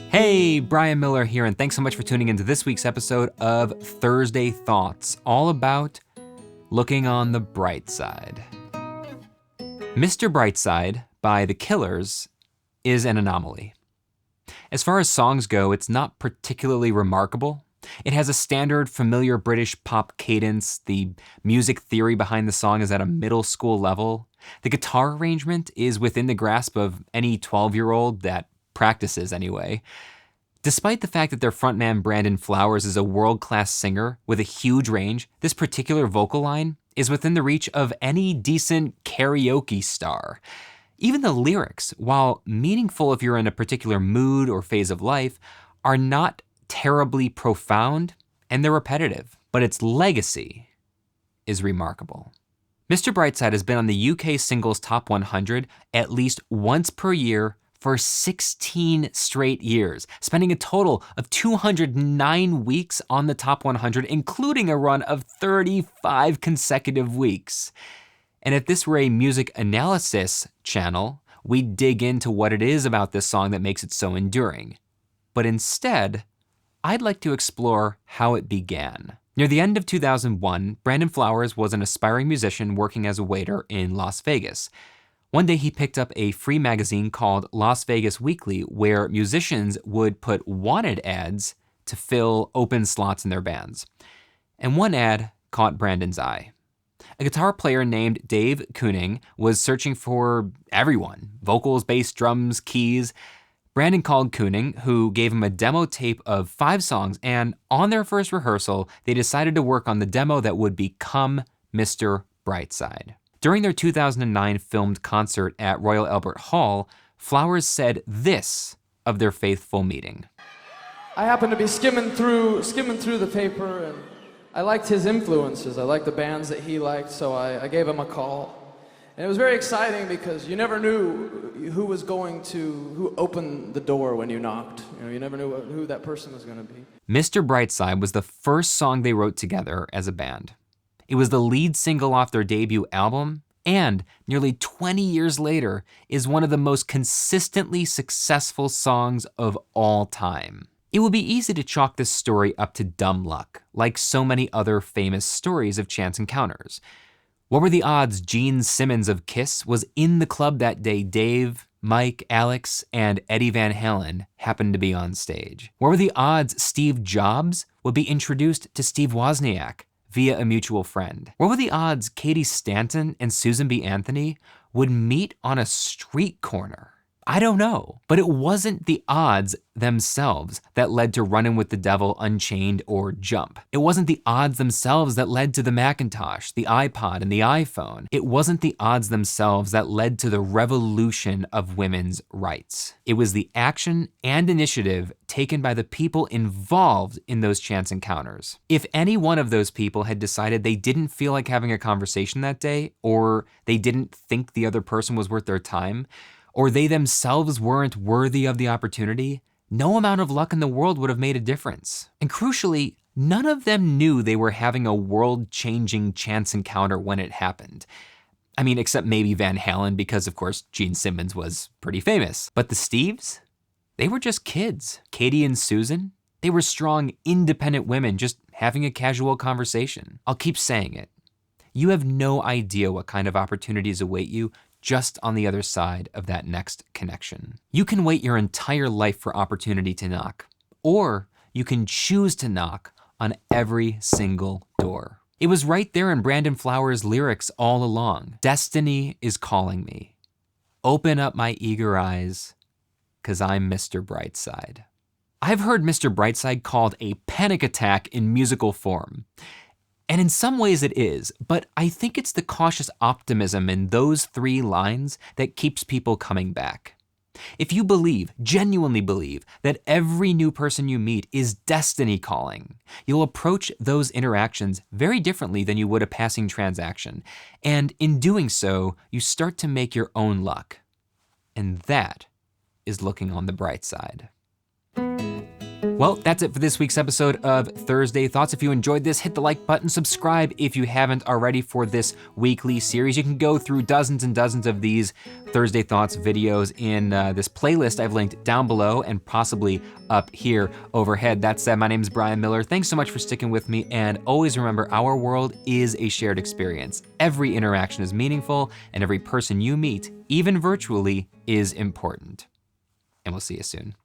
Hey, Brian Miller here, and thanks so much for tuning into this week's episode of Thursday Thoughts, all about looking on the bright side. Mr. Brightside by The Killers is an anomaly. As far as songs go, it's not particularly remarkable. It has a standard, familiar British pop cadence. The music theory behind the song is at a middle school level. The guitar arrangement is within the grasp of any 12-year-old that practices anyway. Despite the fact that their frontman Brandon Flowers is a world-class singer with a huge range, this particular vocal line is within the reach of any decent karaoke star. Even the lyrics, while meaningful if you're in a particular mood or phase of life, are not terribly profound, and they're repetitive. But its legacy is remarkable. Mr. Brightside has been on the UK Singles Top 100 at least once per year for 16 straight years, spending a total of 209 weeks on the Top 100, including a run of 35 consecutive weeks. And if this were a music analysis channel, we'd dig into what it is about this song that makes it so enduring. But instead, I'd like to explore how it began. Near the end of 2001, Brandon Flowers was an aspiring musician working as a waiter in Las Vegas. One day he picked up a free magazine called Las Vegas Weekly, where musicians would put wanted ads to fill open slots in their bands. And one ad caught Brandon's eye. A guitar player named Dave Kooning was searching for everyone: vocals, bass, drums, keys. Brandon called Kooning, who gave him a demo tape of 5 songs, and on their first rehearsal, they decided to work on the demo that would become Mr. Brightside. During their 2009 filmed concert at Royal Albert Hall, Flowers said this of their faithful meeting. I happened to be skimming through the paper, and I liked his influences. I liked the bands that he liked, so I gave him a call. And it was very exciting because you never knew who opened the door when you knocked. You never knew who that person was going to be. Mr. Brightside was the first song they wrote together as a band. It was the lead single off their debut album, and nearly 20 years later is one of the most consistently successful songs of all time. It would be easy to chalk this story up to dumb luck, like so many other famous stories of chance encounters. What were the odds Gene Simmons of Kiss was in the club that day Dave, Mike, Alex, and Eddie Van Halen happened to be on stage? What were the odds Steve Jobs would be introduced to Steve Wozniak via a mutual friend? What were the odds Katie Stanton and Susan B. Anthony would meet on a street corner? I don't know, but it wasn't the odds themselves that led to Runnin' with the Devil, Unchained, or Jump. It wasn't the odds themselves that led to the Macintosh, the iPod, and the iPhone. It wasn't the odds themselves that led to the revolution of women's rights. It was the action and initiative taken by the people involved in those chance encounters. If any one of those people had decided they didn't feel like having a conversation that day, or they didn't think the other person was worth their time, or they themselves weren't worthy of the opportunity, no amount of luck in the world would have made a difference. And crucially, none of them knew they were having a world-changing chance encounter when it happened. I mean, except maybe Van Halen, because of course Gene Simmons was pretty famous. But the Steves? They were just kids. Katie and Susan? They were strong, independent women just having a casual conversation. I'll keep saying it. You have no idea what kind of opportunities await you just on the other side of that next connection. You can wait your entire life for opportunity to knock, or you can choose to knock on every single door. It was right there in Brandon Flowers' lyrics all along. Destiny is calling me. Open up my eager eyes, 'cause I'm Mr. Brightside. I've heard Mr. Brightside called a panic attack in musical form. And in some ways it is, but I think it's the cautious optimism in those 3 lines that keeps people coming back. If you genuinely believe, that every new person you meet is destiny calling, you'll approach those interactions very differently than you would a passing transaction. And in doing so, you start to make your own luck. And that is looking on the bright side. Well, that's it for this week's episode of Thursday Thoughts. If you enjoyed this, hit the like button, subscribe if you haven't already for this weekly series. You can go through dozens and dozens of these Thursday Thoughts videos in this playlist I've linked down below and possibly up here overhead. That said, my name is Brian Miller. Thanks so much for sticking with me, and always remember, our world is a shared experience. Every interaction is meaningful, and every person you meet, even virtually, is important. And we'll see you soon.